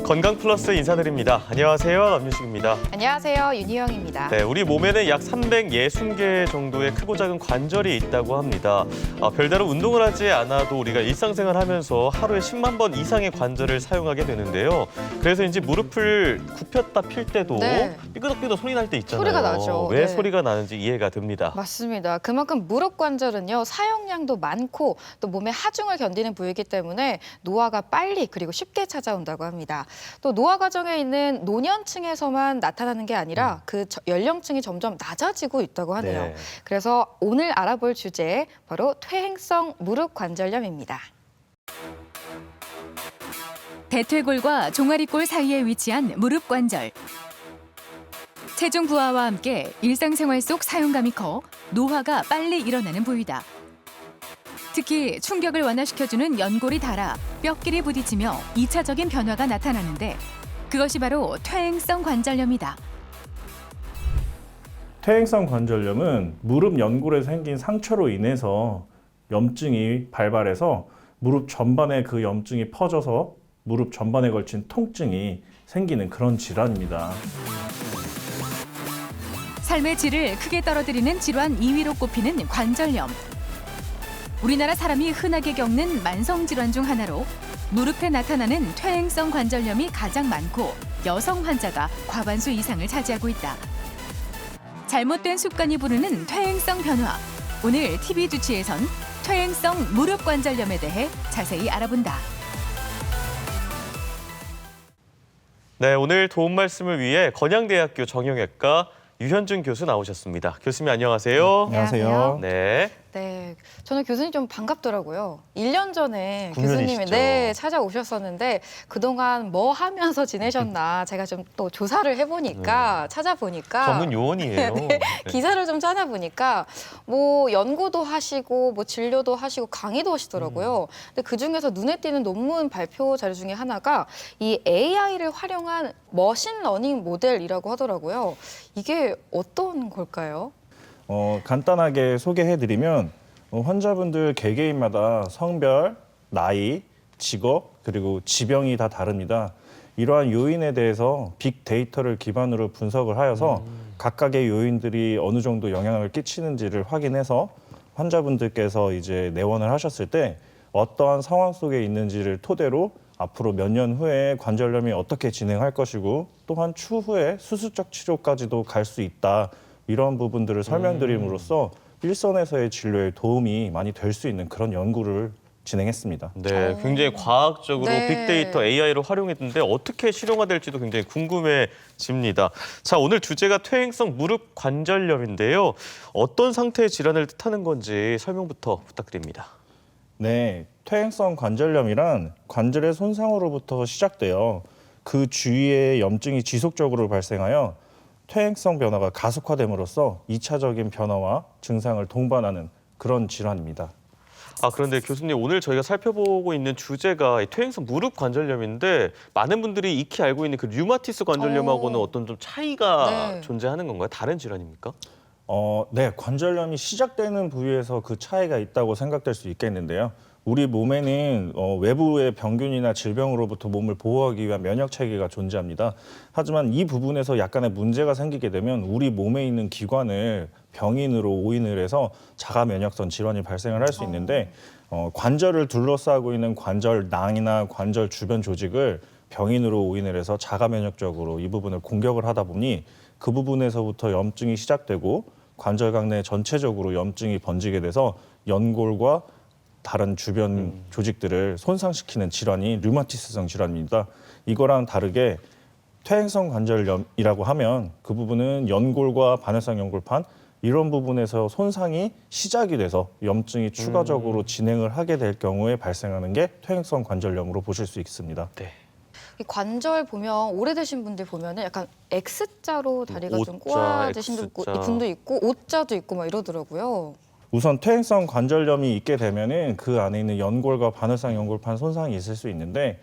건강 플러스 인사드립니다. 안녕하세요, 남유식입니다. 안녕하세요, 윤희영입니다. 네, 우리 몸에는 약 360개 정도의 크고 작은 관절이 있다고 합니다. 별다른 운동을 하지 않아도 우리가 일상생활하면서 하루에 10만 번 이상의 관절을 사용하게 되는데요. 그래서인지 무릎을 굽혔다 필 때도 네. 삐그덕삐그덕 소리 날 때 있잖아요. 소리가 나죠. 왜 네. 소리가 나는지 이해가 됩니다. 맞습니다. 그만큼 무릎 관절은요, 사용량도 많고 또 몸의 하중을 견디는 부위이기 때문에 노화가 빨리 그리고 쉽게 찾아온다고 합니다. 또 노화 과정에 있는 노년층에서만 나타나는 게 아니라 그 연령층이 점점 낮아지고 있다고 하네요. 네. 그래서 오늘 알아볼 주제 바로 퇴행성 무릎 관절염입니다. 대퇴골과 종아리골 사이에 위치한 무릎 관절. 체중 부하와 함께 일상생활 속 사용감이 커 노화가 빨리 일어나는 부위다. 특히 충격을 완화시켜주는 연골이 닳아 뼈끼리 부딪히며 2차적인 변화가 나타나는데 그것이 바로 퇴행성 관절염이다. 퇴행성 관절염은 무릎 연골에 생긴 상처로 인해서 염증이 발발해서 무릎 전반에 그 염증이 퍼져서 무릎 전반에 걸친 통증이 생기는 그런 질환입니다. 삶의 질을 크게 떨어뜨리는 질환 2위로 꼽히는 관절염. 우리나라 사람이 흔하게 겪는 만성 질환 중 하나로 무릎에 나타나는 퇴행성 관절염이 가장 많고 여성 환자가 과반수 이상을 차지하고 있다. 잘못된 습관이 부르는 퇴행성 변화. 오늘 TV 주치에선 퇴행성 무릎 관절염에 대해 자세히 알아본다. 네, 오늘 도움 말씀을 위해 건양대학교 정형외과 유현준 교수 나오셨습니다. 교수님 안녕하세요. 안녕하세요. 네. 네, 저는 교수님 좀 반갑더라고요. 1년 전에 국면이시죠. 교수님이 찾아오셨었는데 그동안 뭐 하면서 지내셨나 제가 좀 또 조사를 해보니까 찾아보니까 전문 요원이에요. 네, 기사를 좀 찾아보니까 뭐 연구도 하시고 뭐 진료도 하시고 강의도 하시더라고요. 근데 그 중에서 눈에 띄는 논문 발표 자료 중에 하나가 이 AI를 활용한 머신러닝 모델이라고 하더라고요. 이게 어떤 걸까요? 간단하게 소개해드리면 환자분들 개개인마다 성별, 나이, 직업, 그리고 지병이 다 다릅니다. 이러한 요인에 대해서 빅데이터를 기반으로 분석을 하여서 각각의 요인들이 어느 정도 영향을 끼치는지를 확인해서 환자분들께서 이제 내원을 하셨을 때 어떠한 상황 속에 있는지를 토대로 앞으로 몇 년 후에 관절염이 어떻게 진행할 것이고 또한 추후에 수술적 치료까지도 갈 수 있다. 이런 부분들을 설명드림으로써 일선에서의 진료에 도움이 많이 될 수 있는 그런 연구를 진행했습니다. 네, 굉장히 과학적으로 네. 빅데이터 AI를 활용했는데 어떻게 실용화될지도 굉장히 궁금해집니다. 자, 오늘 주제가 퇴행성 무릎 관절염인데요. 어떤 상태의 질환을 뜻하는 건지 설명부터 부탁드립니다. 네, 퇴행성 관절염이란 관절의 손상으로부터 시작되어 그 주위에 염증이 지속적으로 발생하여 퇴행성 변화가 가속화됨으로써 2차적인 변화와 증상을 동반하는 그런 질환입니다. 그런데 교수님, 오늘 저희가 살펴보고 있는 주제가 이 퇴행성 무릎 관절염인데 많은 분들이 익히 알고 있는 그 류마티스 관절염하고는 어떤 좀 차이가 네. 존재하는 건가요? 다른 질환입니까? 네, 관절염이 시작되는 부위에서 그 차이가 있다고 생각될 수 있겠는데요. 우리 몸에는 외부의 병균이나 질병으로부터 몸을 보호하기 위한 면역 체계가 존재합니다. 하지만 이 부분에서 약간의 문제가 생기게 되면 우리 몸에 있는 기관을 병인으로 오인을 해서 자가 면역성 질환이 발생을 할 수 있는데 관절을 둘러싸고 있는 관절낭이나 관절 주변 조직을 병인으로 오인을 해서 자가 면역적으로 이 부분을 공격을 하다 보니 그 부분에서부터 염증이 시작되고 관절각 내 전체적으로 염증이 번지게 돼서 연골과 다른 주변 조직들을 손상시키는 질환이 류마티스성 질환입니다. 이거랑 다르게 퇴행성 관절염이라고 하면 그 부분은 연골과 반회성 연골판 이런 부분에서 손상이 시작이 돼서 염증이 추가적으로 진행을 하게 될 경우에 발생하는 게 퇴행성 관절염으로 보실 수 있습니다. 네. 이 관절 보면 오래되신 분들 보면은 약간 X자로 다리가 좀 O자, 꼬아지신 X자. 분도 있고 O자도 있고 막 이러더라고요. 우선 퇴행성 관절염이 있게 되면은 그 안에 있는 연골과 반회성 연골판 손상이 있을 수 있는데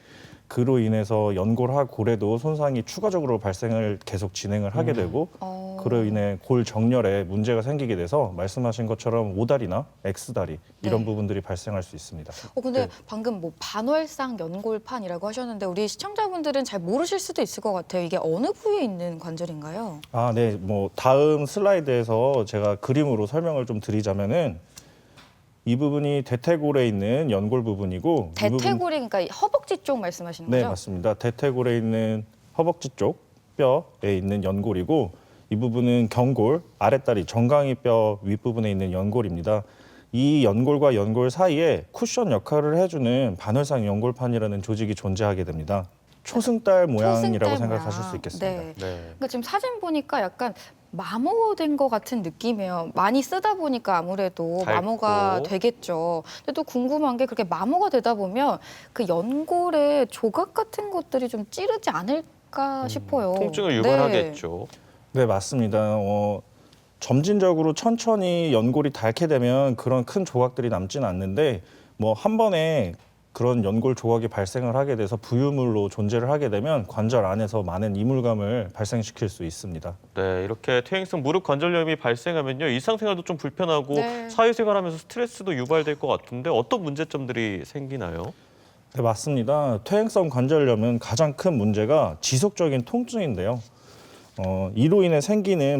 그로 인해서 연골과 골에도 손상이 추가적으로 발생을 계속 진행을 하게 되고 그로 인해 골 정렬에 문제가 생기게 돼서 말씀하신 것처럼 O다리나 X다리 이런 네. 부분들이 발생할 수 있습니다. 근데 네. 방금 뭐 반월상 연골판이라고 하셨는데 우리 시청자분들은 잘 모르실 수도 있을 것 같아요. 이게 어느 부위에 있는 관절인가요? 아, 네. 뭐 다음 슬라이드에서 제가 그림으로 설명을 좀 드리자면은 이 부분이 대퇴골에 있는 연골 부분이고 이 부분- 대퇴골이 그러니까 허벅지 쪽 말씀하시는 네, 거죠? 맞습니다. 대퇴골에 있는 허벅지 쪽 뼈에 있는 연골이고 이 부분은 경골, 아랫다리, 정강이 뼈 윗부분에 있는 연골입니다. 이 연골과 연골 사이에 쿠션 역할을 해주는 반월상 연골판이라는 조직이 존재하게 됩니다. 초승달 모양이라고 초승달 생각하실 모양. 수 있겠습니다. 네. 네. 그러니까 지금 사진 보니까 약간 마모된 것 같은 느낌이에요. 많이 쓰다 보니까 아무래도 닳고. 마모가 되겠죠. 근데 또 궁금한 게 그렇게 마모가 되다 보면 그 연골의 조각 같은 것들이 좀 찌르지 않을까 싶어요. 통증을 네. 유발하겠죠. 네, 맞습니다. 점진적으로 천천히 연골이 닳게 되면 그런 큰 조각들이 남지는 않는데 뭐 한 번에 그런 연골 조각이 발생을 하게 돼서 부유물로 존재를 하게 되면 관절 안에서 많은 이물감을 발생시킬 수 있습니다. 네, 이렇게 퇴행성 무릎 관절염이 발생하면요, 일상생활도 좀 불편하고 네. 사회생활하면서 스트레스도 유발될 것 같은데 어떤 문제점들이 생기나요? 네, 맞습니다. 퇴행성 관절염은 가장 큰 문제가 지속적인 통증인데요. 이로 인해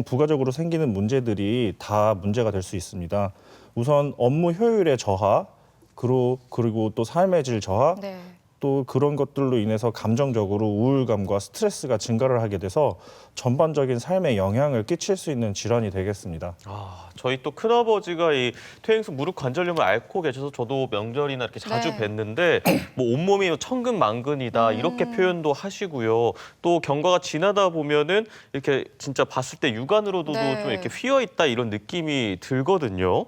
부가적으로 생기는 문제들이 다 문제가 될 수 있습니다. 우선 업무 효율의 저하, 그리고 또 삶의 질 저하, 네. 또 그런 것들로 인해서 감정적으로 우울감과 스트레스가 증가를 하게 돼서 전반적인 삶에 영향을 끼칠 수 있는 질환이 되겠습니다. 아, 저희 또 큰아버지가 이 퇴행성 무릎 관절염을 앓고 계셔서 저도 명절이나 이렇게 자주 네. 뵀는데 뭐 온몸이 천근만근이다 이렇게 표현도 하시고요. 또 경과가 지나다 보면은 이렇게 진짜 봤을 때 육안으로도 네. 좀 이렇게 휘어 있다 이런 느낌이 들거든요.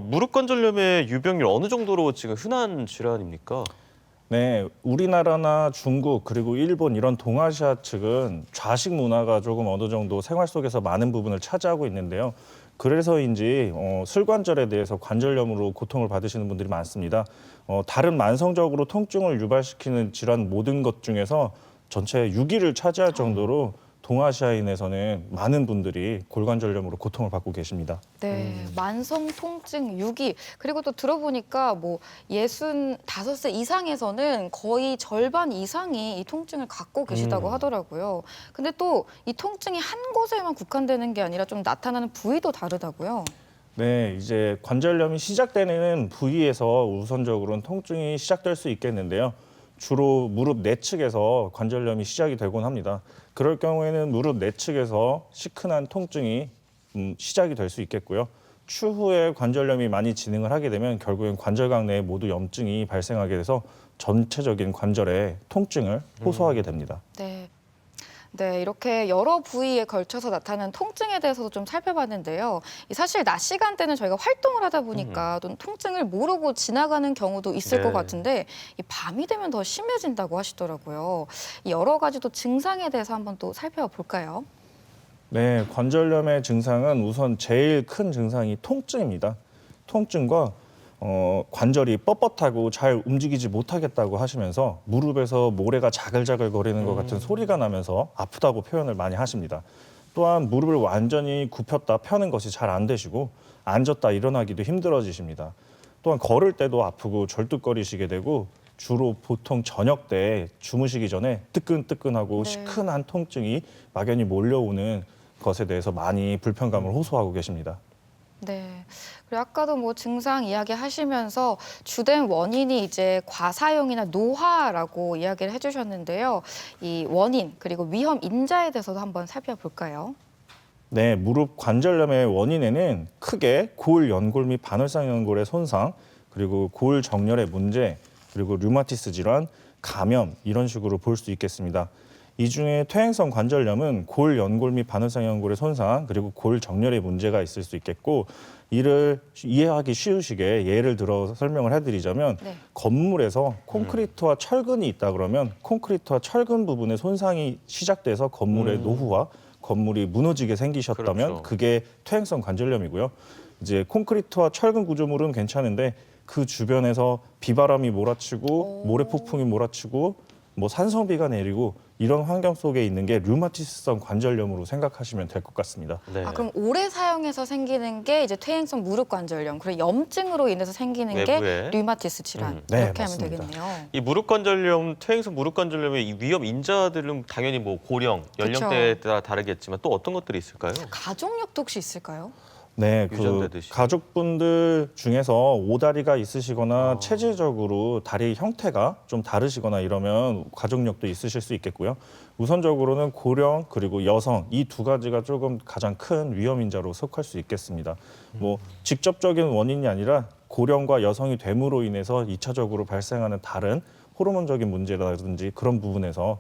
무릎 관절염의 유병률 어느 정도로 지금 흔한 질환입니까? 네, 우리나라나 중국 그리고 일본 이런 동아시아 측은 좌식 문화가 조금 어느 정도 생활 속에서 많은 부분을 차지하고 있는데요. 그래서인지 슬관절에 대해서 관절염으로 고통을 받으시는 분들이 많습니다. 다른 만성적으로 통증을 유발시키는 질환 모든 것 중에서 전체 6위를 차지할 정도로 동아시아인에서는 많은 분들이 골관절염으로 고통을 받고 계십니다. 네, 만성 통증 6위. 그리고 또 들어보니까 뭐 65세 이상에서는 거의 절반 이상이 이 통증을 갖고 계시다고 하더라고요. 근데 또 이 통증이 한 곳에만 국한되는 게 아니라 좀 나타나는 부위도 다르다고요. 네, 이제 관절염이 시작되는 부위에서 우선적으로는 통증이 시작될 수 있겠는데요. 주로 무릎 내측에서 관절염이 시작이 되곤 합니다. 그럴 경우에는 무릎 내측에서 시큰한 통증이 시작이 될 수 있겠고요. 추후에 관절염이 많이 진행을 하게 되면 결국엔 관절각 내에 모두 염증이 발생하게 돼서 전체적인 관절에 통증을 호소하게 됩니다. 네. 네, 이렇게 여러 부위에 걸쳐서 나타나는 통증에 대해서도 좀 살펴봤는데요. 사실 낮 시간대는 저희가 활동을 하다 보니까 또 통증을 모르고 지나가는 경우도 있을 네. 것 같은데 이 밤이 되면 더 심해진다고 하시더라고요. 이 여러 가지 또 증상에 대해서 한번 또 살펴볼까요? 네, 관절염의 증상은 우선 제일 큰 증상이 통증입니다. 통증과 관절이 뻣뻣하고 잘 움직이지 못하겠다고 하시면서 무릎에서 모래가 자글자글 거리는 것 같은 소리가 나면서 아프다고 표현을 많이 하십니다. 또한 무릎을 완전히 굽혔다 펴는 것이 잘 안 되시고 앉았다 일어나기도 힘들어지십니다. 또한 걸을 때도 아프고 절뚝거리시게 되고 주로 보통 저녁 때 주무시기 전에 뜨끈뜨끈하고 네. 시큰한 통증이 막연히 몰려오는 것에 대해서 많이 불편감을 호소하고 계십니다. 네. 그리고 아까도 뭐 증상 이야기 하시면서 주된 원인이 이제 과사용이나 노화라고 이야기를 해주셨는데요. 이 원인 그리고 위험 인자에 대해서도 한번 살펴볼까요? 네, 무릎 관절염의 원인에는 크게 골 연골 및 반월상 연골의 손상, 그리고 골 정렬의 문제, 그리고 류마티스 질환, 감염 이런 식으로 볼 수 있겠습니다. 이 중에 퇴행성 관절염은 골 연골 및 반월상 연골의 손상, 그리고 골 정렬의 문제가 있을 수 있겠고, 이를 이해하기 쉬우시게 예를 들어 설명을 해드리자면 네. 건물에서 콘크리트와 철근이 있다 그러면 콘크리트와 철근 부분에 손상이 시작돼서 건물의 노후화, 건물이 무너지게 생기셨다면 그렇죠. 그게 퇴행성 관절염이고요. 이제 콘크리트와 철근 구조물은 괜찮은데 그 주변에서 비바람이 몰아치고 모래 폭풍이 몰아치고 뭐 산성비가 내리고 이런 환경 속에 있는 게 류마티스성 관절염으로 생각하시면 될 것 같습니다. 네. 그럼 오래 사용해서 생기는 게 이제 퇴행성 무릎 관절염, 그리고 염증으로 인해서 생기는 외부에. 게 류마티스 질환 네, 이렇게 맞습니다. 하면 되겠네요. 이 무릎 관절염, 퇴행성 무릎 관절염의 이 위험 인자들은 당연히 뭐 고령, 연령대에 따라 다르겠지만 또 어떤 것들이 있을까요? 가족력도 혹시 있을까요? 네, 유전되듯이. 가족분들 중에서 오다리가 있으시거나 체질적으로 다리 형태가 좀 다르시거나 이러면 가족력도 있으실 수 있겠고요. 우선적으로는 고령 그리고 여성 이 두 가지가 조금 가장 큰 위험인자로 속할 수 있겠습니다. 뭐 직접적인 원인이 아니라 고령과 여성이 됨으로 인해서 2차적으로 발생하는 다른 호르몬적인 문제라든지 그런 부분에서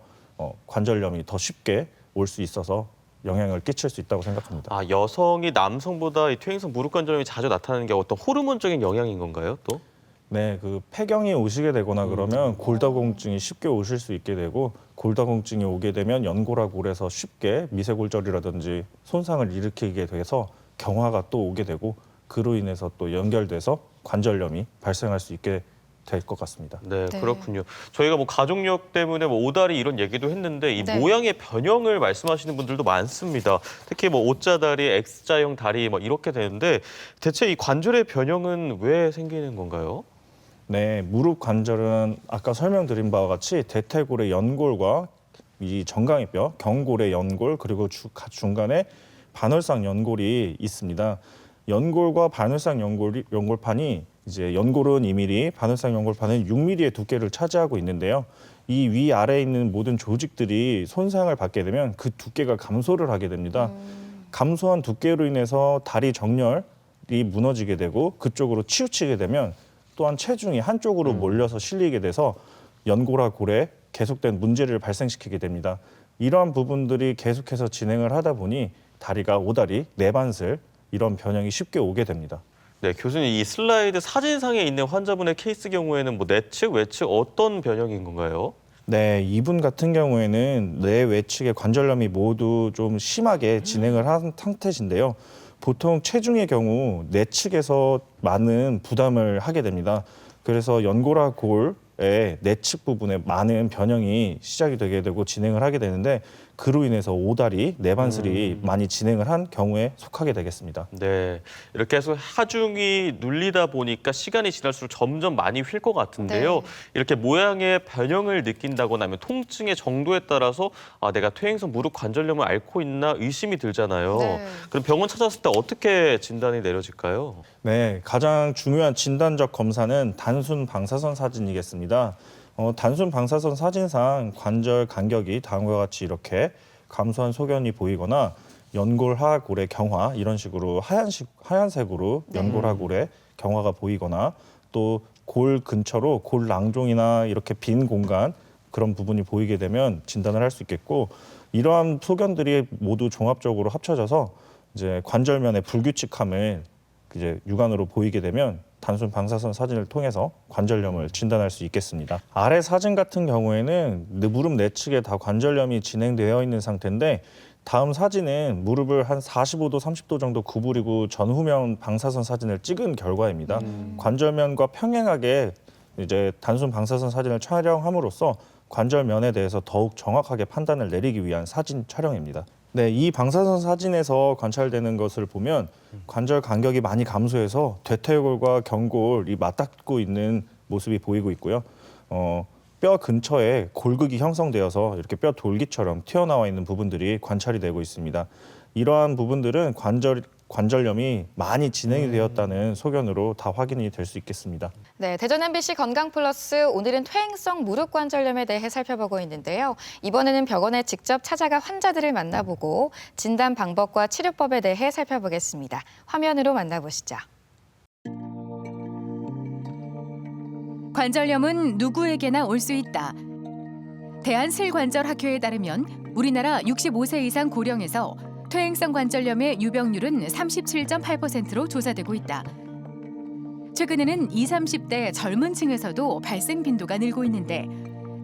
관절염이 더 쉽게 올 수 있어서 영향을 끼칠 수 있다고 생각합니다. 아, 여성이 남성보다 이 퇴행성 무릎 관절염이 자주 나타나는 게 어떤 호르몬적인 영향인 건가요, 또? 네, 그 폐경이 오시게 되거나 그러면 골다공증이 쉽게 오실 수 있게 되고 골다공증이 오게 되면 연골하골에서 쉽게 미세골절이라든지 손상을 일으키게 돼서 경화가 또 오게 되고 그로 인해서 또 연결돼서 관절염이 발생할 수 있게 될 것 같습니다. 네, 네. 그렇군요. 저희가 뭐 가족력 때문에 뭐 오다리 이런 얘기도 했는데 이 네. 모양의 변형을 말씀하시는 분들도 많습니다. 특히 뭐 O자다리, X자형 다리 뭐 이렇게 되는데 대체 이 관절의 변형은 왜 생기는 건가요? 네, 무릎 관절은 아까 설명드린 바와 같이 대퇴골의 연골과 이 정강이 뼈, 경골의 연골 그리고 중간에 반월상 연골이 있습니다. 연골과 반월상 연골판이 이제 연골은 2mm, 반월상 연골판은 6mm의 두께를 차지하고 있는데요. 이 위아래에 있는 모든 조직들이 손상을 받게 되면 그 두께가 감소를 하게 됩니다. 감소한 두께로 인해서 다리 정렬이 무너지게 되고 그쪽으로 치우치게 되면 또한 체중이 한쪽으로 몰려서 실리게 돼서 연골과 골에 계속된 문제를 발생시키게 됩니다. 이러한 부분들이 계속해서 진행을 하다 보니 다리가 오다리, 내반슬 이런 변형이 쉽게 오게 됩니다. 네, 교수님 이 슬라이드 사진상에 있는 환자분의 케이스 경우에는 뭐 내측, 외측 어떤 변형인 건가요? 네, 이분 같은 경우에는 내 외측의 관절염이 모두 좀 심하게 진행을 한 상태신데요. 보통 체중의 경우 내측에서 많은 부담을 하게 됩니다. 그래서 연골과 골의 내측 부분에 많은 변형이 시작이 되게 되고 진행을 하게 되는데 그로 인해서 오다리, 내반슬이 많이 진행을 한 경우에 속하게 되겠습니다. 네, 이렇게 해서 하중이 눌리다 보니까 시간이 지날수록 점점 많이 휠 것 같은데요. 네. 이렇게 모양의 변형을 느낀다거나 하면 통증의 정도에 따라서 아, 내가 퇴행성 무릎 관절염을 앓고 있나 의심이 들잖아요. 네. 그럼 병원 찾았을 때 어떻게 진단이 내려질까요? 네, 가장 중요한 진단적 검사는 단순 방사선 사진이겠습니다. 단순 방사선 사진상 관절 간격이 다음과 같이 이렇게 감소한 소견이 보이거나 연골 하골의 경화 이런 식으로 하얀색으로 연골 하골의 경화가 보이거나 또 골 근처로 골 낭종이나 이렇게 빈 공간 그런 부분이 보이게 되면 진단을 할 수 있겠고 이러한 소견들이 모두 종합적으로 합쳐져서 이제 관절면의 불규칙함을 이제 육안으로 보이게 되면 단순 방사선 사진을 통해서 관절염을 진단할 수 있겠습니다. 아래 사진 같은 경우에는 무릎 내측에 다 관절염이 진행되어 있는 상태인데 다음 사진은 무릎을 한 45도, 30도 정도 구부리고 전후면 방사선 사진을 찍은 결과입니다. 관절면과 평행하게 이제 단순 방사선 사진을 촬영함으로써 관절면에 대해서 더욱 정확하게 판단을 내리기 위한 사진 촬영입니다. 네, 이 방사선 사진에서 관찰되는 것을 보면 관절 간격이 많이 감소해서 대퇴골과 경골이 맞닿고 있는 모습이 보이고 있고요. 뼈 근처에 골극이 형성되어서 이렇게 뼈 돌기처럼 튀어나와 있는 부분들이 관찰이 되고 있습니다. 이러한 부분들은 관절염이 많이 진행이 되었다는 소견으로 다 확인이 될 수 있겠습니다. 네, 대전 MBC 건강플러스 오늘은 퇴행성 무릎 관절염에 대해 살펴보고 있는데요. 이번에는 병원에 직접 찾아가 환자들을 만나보고 진단 방법과 치료법에 대해 살펴보겠습니다. 화면으로 만나보시죠. 관절염은 누구에게나 올 수 있다. 대한슬관절학회에 따르면 우리나라 65세 이상 고령에서 퇴행성 관절염의 유병률은 37.8%로 조사되고 있다. 최근에는 20, 30대 젊은 층에서도 발생 빈도가 늘고 있는데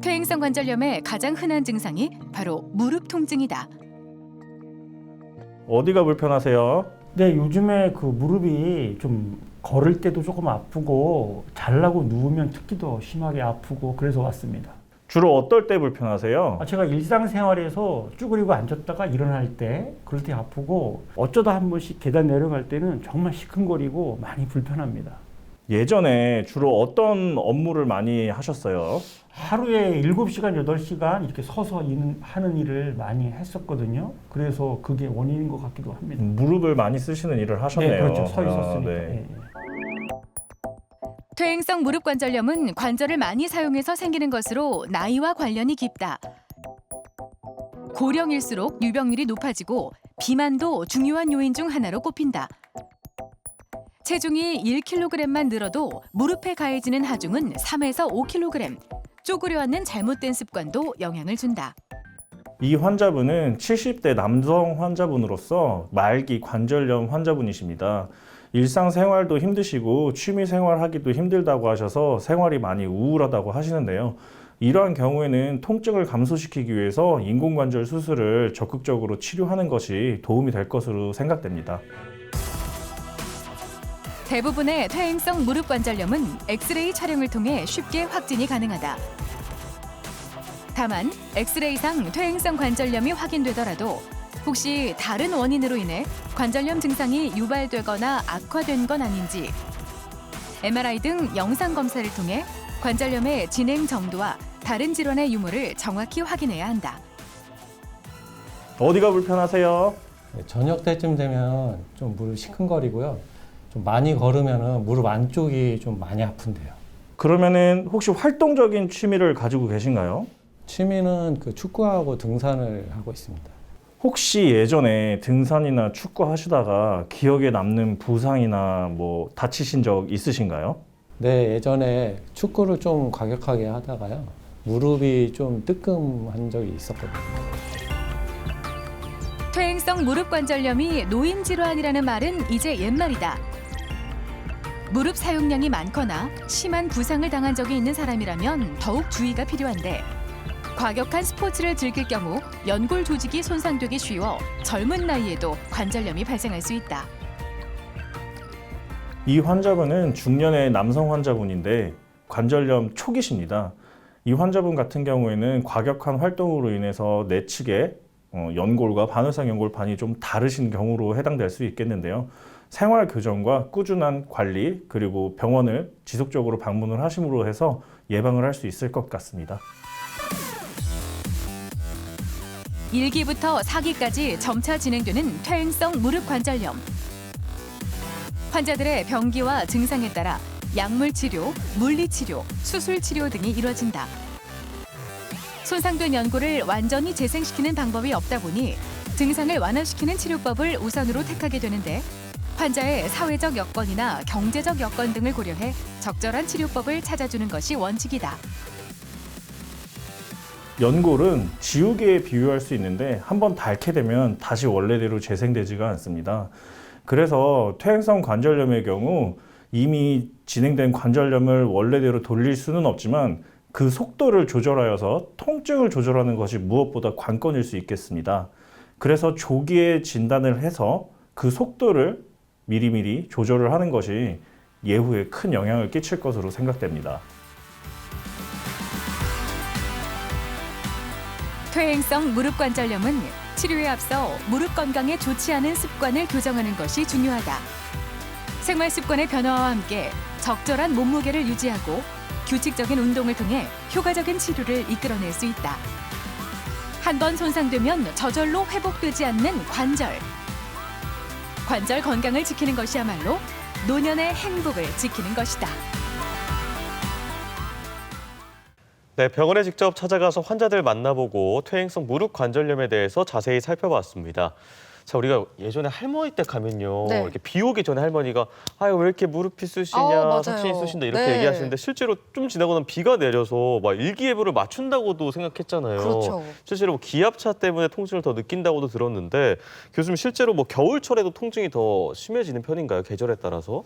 퇴행성 관절염의 가장 흔한 증상이 바로 무릎 통증이다. 어디가 불편하세요? 네, 요즘에 그 무릎이 좀 걸을 때도 조금 아프고 자려고 누우면 특히 더 심하게 아프고 그래서 왔습니다. 주로 어떨 때 불편하세요? 제가 일상생활에서 쭈그리고 앉았다가 일어날 때 그럴 때 아프고 어쩌다 한 번씩 계단 내려갈 때는 정말 시큰거리고 많이 불편합니다. 예전에 주로 어떤 업무를 많이 하셨어요? 하루에 7시간, 8시간 이렇게 서서 하는 일을 많이 했었거든요. 그래서 그게 원인인 것 같기도 합니다. 무릎을 많이 쓰시는 일을 하셨네요. 네, 그렇죠. 서 있었으니까. 네. 예. 퇴행성 무릎 관절염은 관절을 많이 사용해서 생기는 것으로 나이와 관련이 깊다. 고령일수록 유병률이 높아지고 비만도 중요한 요인 중 하나로 꼽힌다. 체중이 1kg만 늘어도 무릎에 가해지는 하중은 3에서 5kg. 쪼그려 앉는 잘못된 습관도 영향을 준다. 이 환자분은 70대 남성 환자분으로서 말기 관절염 환자분이십니다. 일상생활도 힘드시고 취미생활하기도 힘들다고 하셔서 생활이 많이 우울하다고 하시는데요. 이러한 경우에는 통증을 감소시키기 위해서 인공관절 수술을 적극적으로 치료하는 것이 도움이 될 것으로 생각됩니다. 대부분의 퇴행성 무릎 관절염은 엑스레이 촬영을 통해 쉽게 확진이 가능하다. 다만 엑스레이상 퇴행성 관절염이 확인되더라도 혹시 다른 원인으로 인해 관절염 증상이 유발되거나 악화된 건 아닌지 MRI 등 영상 검사를 통해 관절염의 진행 정도와 다른 질환의 유무를 정확히 확인해야 한다. 어디가 불편하세요? 저녁 때쯤 되면 좀 무릎이 시큰거리고요. 좀 많이 걸으면 무릎 안쪽이 좀 많이 아픈데요. 그러면은 혹시 활동적인 취미를 가지고 계신가요? 취미는 그 축구하고 등산을 하고 있습니다. 혹시 예전에 등산이나 축구 하시다가 기억에 남는 부상이나 뭐 다치신 적 있으신가요? 네, 예전에 축구를 좀 과격하게 하다가요. 무릎이 좀 뜨끔한 적이 있었거든요. 퇴행성 무릎 관절염이 노인 질환이라는 말은 이제 옛말이다. 무릎 사용량이 많거나 심한 부상을 당한 적이 있는 사람이라면 더욱 주의가 필요한데 과격한 스포츠를 즐길 경우 연골 조직이 손상되기 쉬워 젊은 나이에도 관절염이 발생할 수 있다. 이 환자분은 중년의 남성 환자분인데 관절염 초기십니다. 이 환자분 같은 경우에는 과격한 활동으로 인해서 내측의 연골과 반월상 연골판이 좀 다르신 경우로 해당될 수 있겠는데요. 생활 교정과 꾸준한 관리 그리고 병원을 지속적으로 방문을 하심으로 해서 예방을 할 수 있을 것 같습니다. 1기부터 4기까지 점차 진행되는 퇴행성 무릎 관절염. 환자들의 병기와 증상에 따라 약물 치료, 물리 치료, 수술 치료 등이 이뤄진다. 손상된 연골을 완전히 재생시키는 방법이 없다 보니 증상을 완화시키는 치료법을 우선으로 택하게 되는데 환자의 사회적 여건이나 경제적 여건 등을 고려해 적절한 치료법을 찾아주는 것이 원칙이다. 연골은 지우개에 비유할 수 있는데 한번 닳게 되면 다시 원래대로 재생되지가 않습니다. 그래서 퇴행성 관절염의 경우 이미 진행된 관절염을 원래대로 돌릴 수는 없지만 그 속도를 조절하여서 통증을 조절하는 것이 무엇보다 관건일 수 있겠습니다. 그래서 조기에 진단을 해서 그 속도를 미리미리 조절을 하는 것이 예후에 큰 영향을 끼칠 것으로 생각됩니다. 퇴행성 무릎 관절염은 치료에 앞서 무릎 건강에 좋지 않은 습관을 교정하는 것이 중요하다. 생활 습관의 변화와 함께 적절한 몸무게를 유지하고 규칙적인 운동을 통해 효과적인 치료를 이끌어낼 수 있다. 한 번 손상되면 저절로 회복되지 않는 관절. 관절 건강을 지키는 것이야말로 노년의 행복을 지키는 것이다. 네, 병원에 직접 찾아가서 환자들 만나보고 퇴행성 무릎 관절염에 대해서 자세히 살펴봤습니다. 자, 우리가 예전에 할머니 댁 가면요. 네. 이렇게 비 오기 전에 할머니가 아유, 왜 이렇게 무릎이 쑤시냐, 맞아요. 삭신이 쑤신다 이렇게 네. 얘기하시는데 실제로 좀 지나고 나면 비가 내려서 막 일기예보를 맞춘다고도 생각했잖아요. 그렇죠. 실제로 뭐 기압차 때문에 통증을 더 느낀다고도 들었는데 교수님 실제로 뭐 겨울철에도 통증이 더 심해지는 편인가요? 계절에 따라서?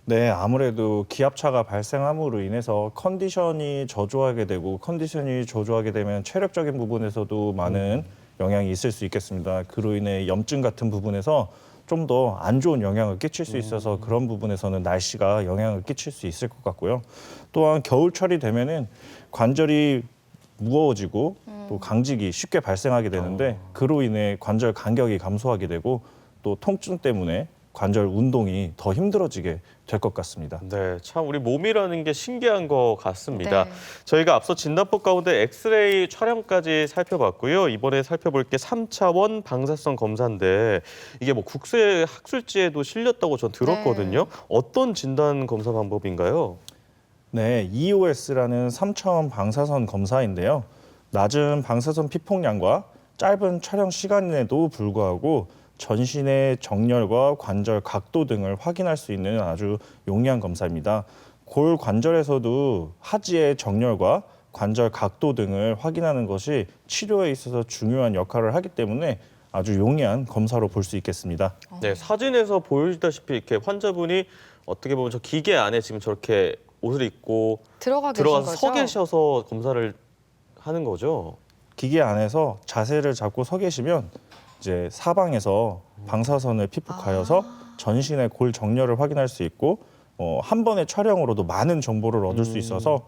네, 아무래도 기압차가 발생함으로 인해서 컨디션이 저조하게 되고 컨디션이 저조하게 되면 체력적인 부분에서도 많은 영향이 있을 수 있겠습니다. 그로 인해 염증 같은 부분에서 좀 더 안 좋은 영향을 끼칠 수 있어서 그런 부분에서는 날씨가 영향을 끼칠 수 있을 것 같고요. 또한 겨울철이 되면은 관절이 무거워지고 또 강직이 쉽게 발생하게 되는데 그로 인해 관절 간격이 감소하게 되고 또 통증 때문에 관절 운동이 더 힘들어지게 될 것 같습니다. 네, 참 우리 몸이라는 게 신기한 것 같습니다. 네. 저희가 앞서 진단법 가운데 엑스레이 촬영까지 살펴봤고요. 이번에 살펴볼 게 3차원 방사선 검사인데 이게 뭐 국세 학술지에도 실렸다고 전 들었거든요. 네. 어떤 진단 검사 방법인가요? 네, EOS라는 3차원 방사선 검사인데요. 낮은 방사선 피폭량과 짧은 촬영 시간에도 불구하고 전신의 정렬과 관절 각도 등을 확인할 수 있는 아주 용이한 검사입니다. 골 관절에서도 하지의 정렬과 관절 각도 등을 확인하는 것이 치료에 있어서 중요한 역할을 하기 때문에 아주 용이한 검사로 볼 수 있겠습니다. 네, 사진에서 보여주다시피 이렇게 환자분이 어떻게 보면 저 기계 안에 지금 저렇게 옷을 입고 들어가서 들어가서 서 계셔서 검사를 하는 거죠. 기계 안에서 자세를 잡고 서 계시면 이제 사방에서 방사선을 피폭하여서 전신의 골 정렬을 확인할 수 있고 한 번의 촬영으로도 많은 정보를 얻을 수 있어서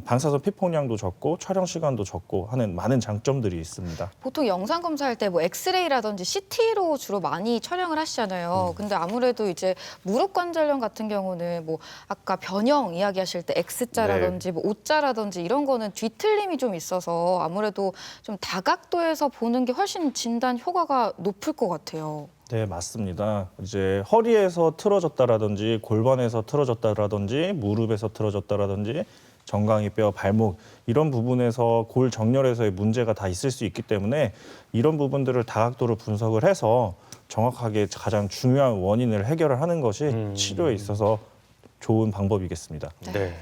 방사선 피폭량도 적고 촬영 시간도 적고 하는 많은 장점들이 있습니다. 보통 영상 검사할 때 뭐 엑스레이라든지 CT로 주로 많이 촬영을 하시잖아요. 근데 아무래도 이제 무릎 관절염 같은 경우는 뭐 아까 변형 이야기하실 때 X자라든지 뭐 O자라든지 이런 거는 뒤틀림이 좀 있어서 아무래도 좀 다각도에서 보는 게 훨씬 진단 효과가 높을 것 같아요. 네, 맞습니다. 이제 허리에서 틀어졌다라든지 골반에서 틀어졌다라든지 무릎에서 틀어졌다라든지 정강이 뼈, 발목 이런 부분에서 골 정렬에서의 문제가 다 있을 수 있기 때문에 이런 부분들을 다각도로 분석을 해서 정확하게 가장 중요한 원인을 해결을 하는 것이 치료에 있어서 좋은 방법이겠습니다. 네.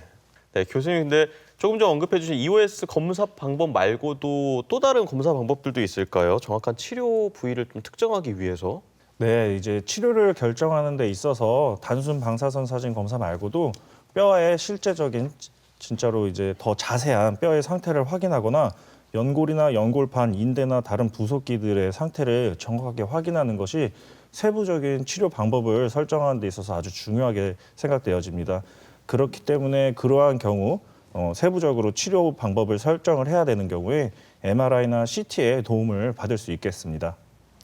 네, 교수님 근데 조금 전 언급해 주신 EOS 검사 방법 말고도 또 다른 검사 방법들도 있을까요? 정확한 치료 부위를 좀 특정하기 위해서. 네, 이제 치료를 결정하는 데 있어서 단순 방사선 사진 검사 말고도 뼈의 실제적인 진짜로 이제 더 자세한 뼈의 상태를 확인하거나 연골이나 연골판, 인대나 다른 부속기들의 상태를 정확하게 확인하는 것이 세부적인 치료 방법을 설정하는 데 있어서 아주 중요하게 생각되어집니다. 그렇기 때문에 그러한 경우 세부적으로 치료 방법을 설정을 해야 되는 경우에 MRI나 CT의 도움을 받을 수 있겠습니다.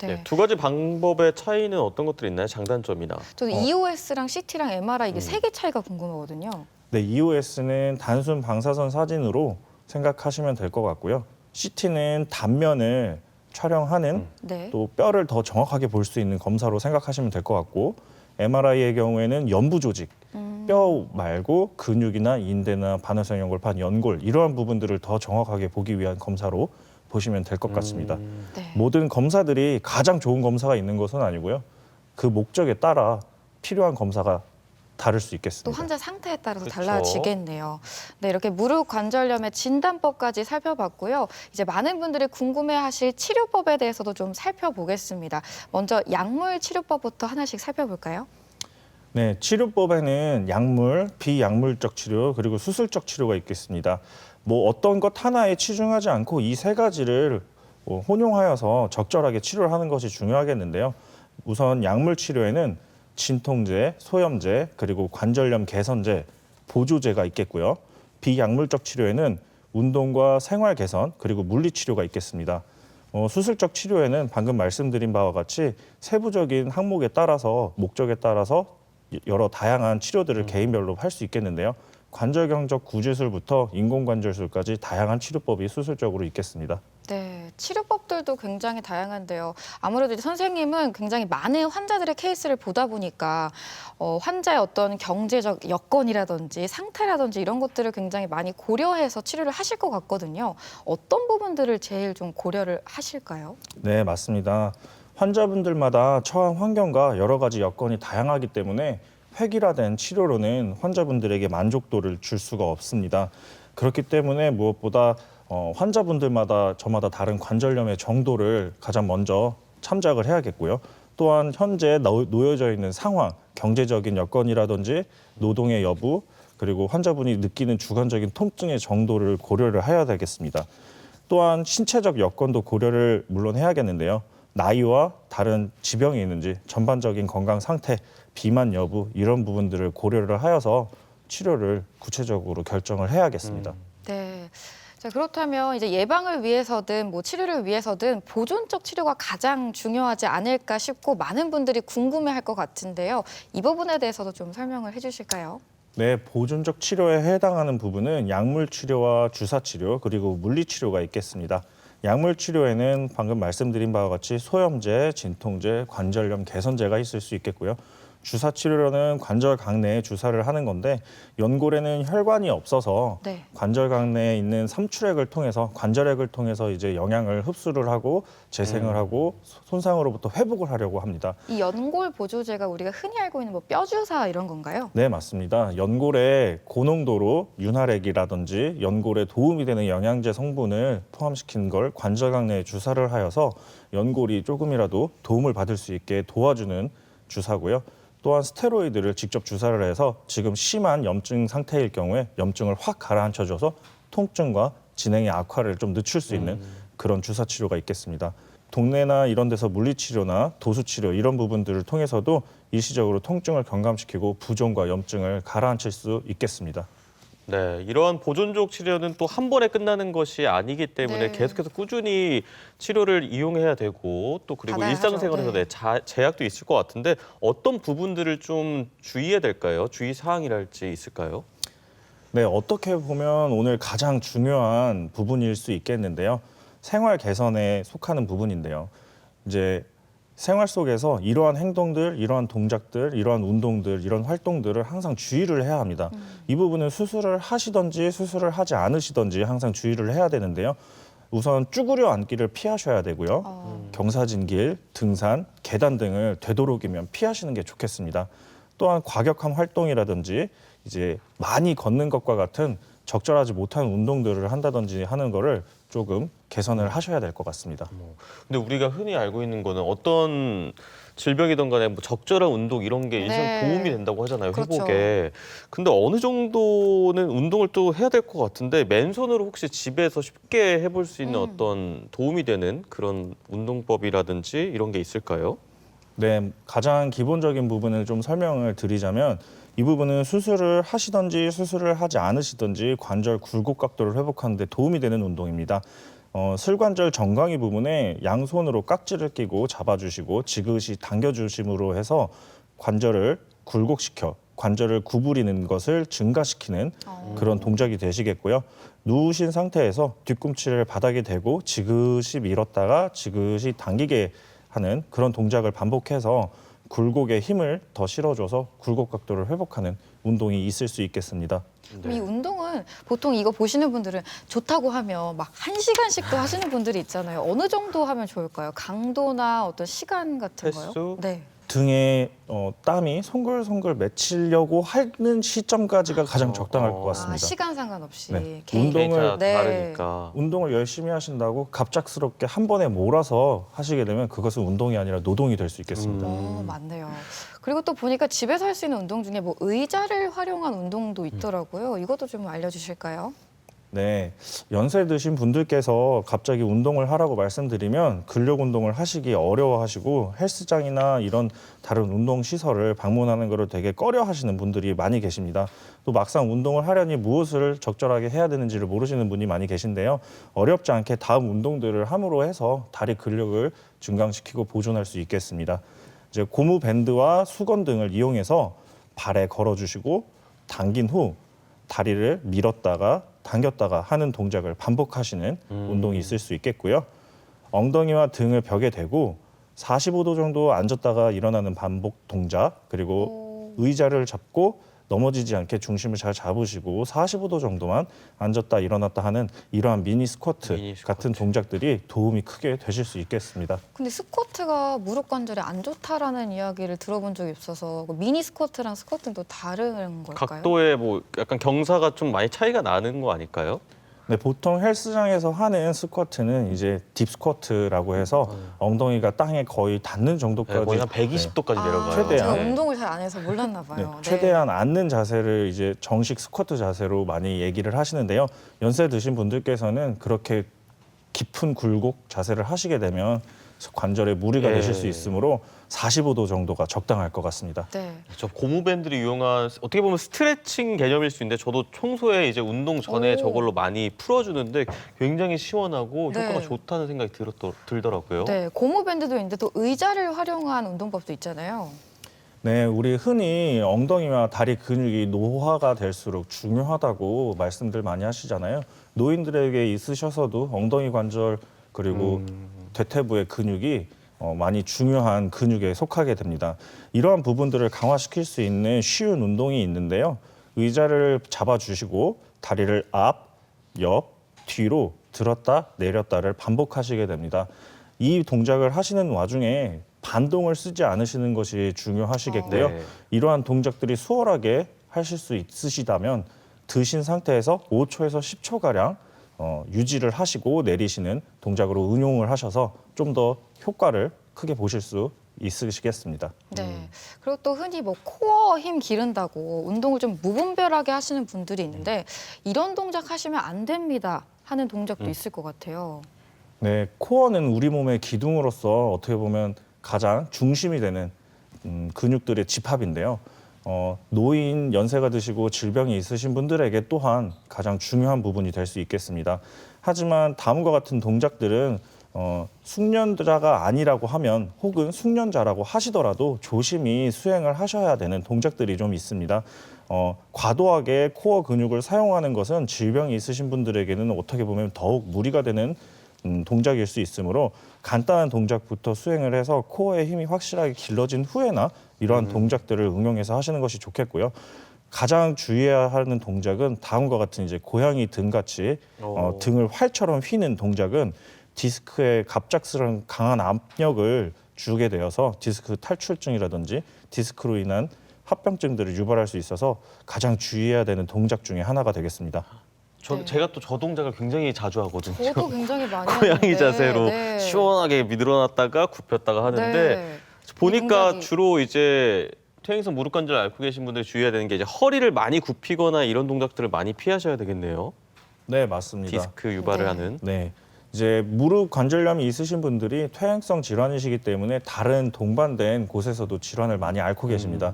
네, 두 가지 방법의 차이는 어떤 것들이 있나요? 장단점이나. 저도 EOS랑 CT랑 MRI 이게 세 개 차이가 궁금하거든요. 네, EOS는 단순 방사선 사진으로 생각하시면 될 것 같고요. CT는 단면을 촬영하는 네. 또 뼈를 더 정확하게 볼 수 있는 검사로 생각하시면 될 것 같고 MRI의 경우에는 연부 조직, 뼈 말고 근육이나 인대나 반월성 연골판, 연골 이러한 부분들을 더 정확하게 보기 위한 검사로 보시면 될 것 같습니다. 네. 모든 검사들이 가장 좋은 검사가 있는 것은 아니고요. 그 목적에 따라 필요한 검사가 다를 수 또 있겠습니다. 환자 상태에 따라서 그렇죠. 달라지겠네요. 네, 이렇게 무릎 관절염의 진단법까지 살펴봤고요. 이제 많은 분들이 궁금해하실 치료법에 대해서도 좀 살펴보겠습니다. 먼저 약물 치료법부터 하나씩 살펴볼까요? 네, 치료법에는 약물, 비약물적 치료 그리고 수술적 치료가 있겠습니다. 뭐 어떤 것 하나에 치중하지 않고 이 세 가지를 혼용하여서 적절하게 치료를 하는 것이 중요하겠는데요. 우선 약물 치료에는 진통제, 소염제, 그리고 관절염 개선제, 보조제가 있겠고요. 비약물적 치료에는 운동과 생활 개선, 그리고 물리 치료가 있겠습니다. 수술적 치료에는 방금 말씀드린 바와 같이 세부적인 항목에 따라서 목적에 따라서 여러 다양한 치료들을 개인별로 할 수 있겠는데요. 관절경적 구제술부터 인공관절술까지 다양한 치료법이 수술적으로 있겠습니다. 네, 치료법들도 굉장히 다양한데요. 아무래도 이제 선생님은 굉장히 많은 환자들의 케이스를 보다 보니까 환자의 어떤 경제적 여건이라든지 상태라든지 이런 것들을 굉장히 많이 고려해서 치료를 하실 것 같거든요. 어떤 부분들을 제일 좀 고려를 하실까요? 네, 맞습니다. 환자분들마다 처한 환경과 여러 가지 여건이 다양하기 때문에 획일화된 치료로는 환자분들에게 만족도를 줄 수가 없습니다. 그렇기 때문에 무엇보다 환자분들마다 저마다 다른 관절염의 정도를 가장 먼저 참작을 해야겠고요. 또한 현재 놓여져 있는 상황, 경제적인 여건이라든지 노동의 여부, 그리고 환자분이 느끼는 주관적인 통증의 정도를 고려를 해야 되겠습니다. 또한 신체적 여건도 고려를 물론 해야겠는데요. 나이와 다른 지병이 있는지, 전반적인 건강 상태, 비만 여부 이런 부분들을 고려를 하여서 치료를 구체적으로 결정을 해야겠습니다. 네. 자, 그렇다면 이제 예방을 위해서든 뭐 치료를 위해서든 보존적 치료가 가장 중요하지 않을까 싶고 많은 분들이 궁금해할 것 같은데요. 이 부분에 대해서도 좀 설명을 해주실까요? 네, 보존적 치료에 해당하는 부분은 약물 치료와 주사 치료 그리고 물리 치료가 있겠습니다. 약물 치료에는 방금 말씀드린 바와 같이 소염제, 진통제, 관절염 개선제가 있을 수 있겠고요. 주사 치료로는 관절 강내에 주사를 하는 건데 연골에는 혈관이 없어서 네. 관절 강내에 있는 삼출액을 통해서 관절액을 통해서 이제 영양을 흡수를 하고 재생을 하고 손상으로부터 회복을 하려고 합니다. 이 연골 보조제가 우리가 흔히 알고 있는 뭐 뼈주사 이런 건가요? 네, 맞습니다. 연골에 고농도로 윤활액이라든지 연골에 도움이 되는 영양제 성분을 포함시킨 걸 관절강 내에 주사를 하여서 연골이 조금이라도 도움을 받을 수 있게 도와주는 주사고요. 또한 스테로이드를 직접 주사를 해서 지금 심한 염증 상태일 경우에 염증을 확 가라앉혀줘서 통증과 진행의 악화를 좀 늦출 수 있는 그런 주사 치료가 있겠습니다. 동네나 이런 데서 물리치료나 도수치료 이런 부분들을 통해서도 일시적으로 통증을 경감시키고 부종과 염증을 가라앉힐 수 있겠습니다. 네, 이러한 보존적 치료는 또 한 번에 끝나는 것이 아니기 때문에 네. 계속해서 꾸준히 치료를 이용해야 되고 또 그리고 받아야 일상생활에서 하죠. 네. 제약도 있을 것 같은데 어떤 부분들을 좀 주의해야 될까요? 주의 사항이랄지 있을까요? 네, 어떻게 보면 오늘 가장 중요한 부분일 수 있겠는데요. 생활 개선에 속하는 부분인데요. 이제 생활 속에서 이러한 행동들, 이러한 동작들, 이러한 운동들, 이런 활동들을 항상 주의를 해야 합니다. 이 부분은 수술을 하시든지 수술을 하지 않으시든지 항상 주의를 해야 되는데요. 우선 쭈그려 앉기를 피하셔야 되고요. 경사진길, 등산, 계단 등을 되도록이면 피하시는 게 좋겠습니다. 또한 과격한 활동이라든지 이제 많이 걷는 것과 같은 적절하지 못한 운동들을 한다든지 하는 거를 조금 개선을 하셔야 될 것 같습니다. 근데 우리가 흔히 알고 있는 거는 어떤 질병이든 간에 뭐 적절한 운동 이런 게 일상 네. 도움이 된다고 하잖아요, 그렇죠. 회복에. 근데 어느 정도는 운동을 또 해야 될 것 같은데 맨손으로 혹시 집에서 쉽게 해볼 수 있는 어떤 도움이 되는 그런 운동법이라든지 이런 게 있을까요? 네, 가장 기본적인 부분을 좀 설명을 드리자면 이 부분은 수술을 하시든지 수술을 하지 않으시든지 관절 굴곡 각도를 회복하는 데 도움이 되는 운동입니다. 슬관절 정강이 부분에 양손으로 깍지를 끼고 잡아주시고 지그시 당겨주심으로 해서 관절을 굴곡시켜 관절을 구부리는 것을 증가시키는 그런 동작이 되시겠고요. 누우신 상태에서 뒤꿈치를 바닥에 대고 지그시 밀었다가 지그시 당기게 하는 그런 동작을 반복해서 굴곡에 힘을 더 실어줘서 굴곡 각도를 회복하는 운동이 있을 수 있겠습니다. 그럼 이 운동은 보통 이거 보시는 분들은 좋다고 하면 막 1시간씩도 하시는 분들이 있잖아요. 어느 정도 하면 좋을까요? 강도나 어떤 시간 같은 거요? 횟수? 네. 등에 땀이 송글송글 맺히려고 하는 시점까지가 가장 적당할 것 같습니다. 시간 상관없이 네. 개인. 운동을- 개인차가 네. 다르니까. 운동을 열심히 하신다고 갑작스럽게 한 번에 몰아서 하시게 되면 그것은 운동이 아니라 노동이 될 수 있겠습니다. 맞네요. 그리고 또 보니까 집에서 할 수 있는 운동 중에 뭐 의자를 활용한 운동도 있더라고요. 이것도 좀 알려주실까요? 네, 연세 드신 분들께서 갑자기 운동을 하라고 말씀드리면 근력 운동을 하시기 어려워하시고 헬스장이나 이런 다른 운동 시설을 방문하는 것을 되게 꺼려하시는 분들이 많이 계십니다. 또 막상 운동을 하려니 무엇을 적절하게 해야 되는지를 모르시는 분이 많이 계신데요. 어렵지 않게 다음 운동들을 함으로 해서 다리 근력을 증강시키고 보존할 수 있겠습니다. 이제 고무 밴드와 수건 등을 이용해서 발에 걸어주시고 당긴 후 다리를 밀었다가 당겼다가 하는 동작을 반복하시는 운동이 있을 수 있겠고요. 엉덩이와 등을 벽에 대고 45도 정도 앉았다가 일어나는 반복 동작, 그리고 의자를 잡고 넘어지지 않게 중심을 잘 잡으시고 45도 정도만 앉았다 일어났다 하는 이러한 미니 스쿼트 같은 동작들이 도움이 크게 되실 수 있겠습니다. 근데 스쿼트가 무릎 관절에 안 좋다라는 이야기를 들어본 적이 없어서 미니 스쿼트랑 스쿼트는 또 다른 걸까요? 각도에 뭐 약간 경사가 좀 많이 차이가 나는 거 아닐까요? 네, 보통 헬스장에서 하는 스쿼트는 이제 딥 스쿼트라고 해서 엉덩이가 땅에 거의 닿는 정도까지 네, 거의 한 120도까지 내려가요. 최대한. 제가 네. 운동을 잘 안 해서 몰랐나 네, 봐요. 최대한 앉는 자세를 이제 정식 스쿼트 자세로 많이 얘기를 하시는데요. 연세 드신 분들께서는 그렇게 깊은 굴곡 자세를 하시게 되면 관절에 무리가 예. 되실 수 있으므로 45도 정도가 적당할 것 같습니다. 네. 저 고무밴드를 이용한 어떻게 보면 스트레칭 개념일 수 있는데 저도 평소에 이제 운동 전에 오. 저걸로 많이 풀어주는데 굉장히 시원하고 네. 효과가 좋다는 생각이 들더라고요. 네, 고무밴드도 있는데 또 의자를 활용한 운동법도 있잖아요. 네, 우리 흔히 엉덩이와 다리 근육이 노화가 될수록 중요하다고 말씀들 많이 하시잖아요. 노인들에게 있으셔서도 엉덩이 관절 그리고 대퇴부의 근육이 많이 중요한 근육에 속하게 됩니다. 이러한 부분들을 강화시킬 수 있는 쉬운 운동이 있는데요. 의자를 잡아주시고 다리를 앞, 옆, 뒤로 들었다 내렸다를 반복하시게 됩니다. 이 동작을 하시는 와중에 반동을 쓰지 않으시는 것이 중요하시겠고요. 네. 이러한 동작들이 수월하게 하실 수 있으시다면 드신 상태에서 5초에서 10초가량 유지를 하시고 내리시는 동작으로 응용을 하셔서 좀 더 효과를 크게 보실 수 있으시겠습니다. 네. 그리고 또 흔히 뭐 코어 힘 기른다고 운동을 좀 무분별하게 하시는 분들이 있는데 이런 동작 하시면 안 됩니다 하는 동작도 있을 것 같아요. 네, 코어는 우리 몸의 기둥으로서 어떻게 보면 가장 중심이 되는 근육들의 집합인데요. 노인, 연세가 드시고 질병이 있으신 분들에게 또한 가장 중요한 부분이 될 수 있겠습니다. 하지만 다음과 같은 동작들은 숙련자가 아니라고 하면 혹은 숙련자라고 하시더라도 조심히 수행을 하셔야 되는 동작들이 좀 있습니다. 과도하게 코어 근육을 사용하는 것은 질병이 있으신 분들에게는 어떻게 보면 더욱 무리가 되는 동작일 수 있으므로 간단한 동작부터 수행을 해서 코어의 힘이 확실하게 길러진 후에나 이러한 동작들을 응용해서 하시는 것이 좋겠고요. 가장 주의해야 하는 동작은 다음과 같은 이제 고양이 등같이 등을 활처럼 휘는 동작은 디스크에 갑작스러운 강한 압력을 주게 되어서 디스크 탈출증이라든지 디스크로 인한 합병증들을 유발할 수 있어서 가장 주의해야 되는 동작 중에 하나가 되겠습니다. 네. 제가 또 저 동작을 굉장히 자주 하거든요. 저도 굉장히 많이 고양이 하는데, 자세로 네. 시원하게 밀어놨다가 굽혔다가 하는데 네. 보니까 동작이- 주로 이제 퇴행성 무릎 관절 앓고 계신 분들이 주의해야 되는 게 이제 허리를 많이 굽히거나 이런 동작들을 많이 피하셔야 되겠네요. 네, 맞습니다. 디스크 유발을 네. 하는. 네. 이제 무릎 관절염이 있으신 분들이 퇴행성 질환이시기 때문에 다른 동반된 곳에서도 질환을 많이 앓고 계십니다.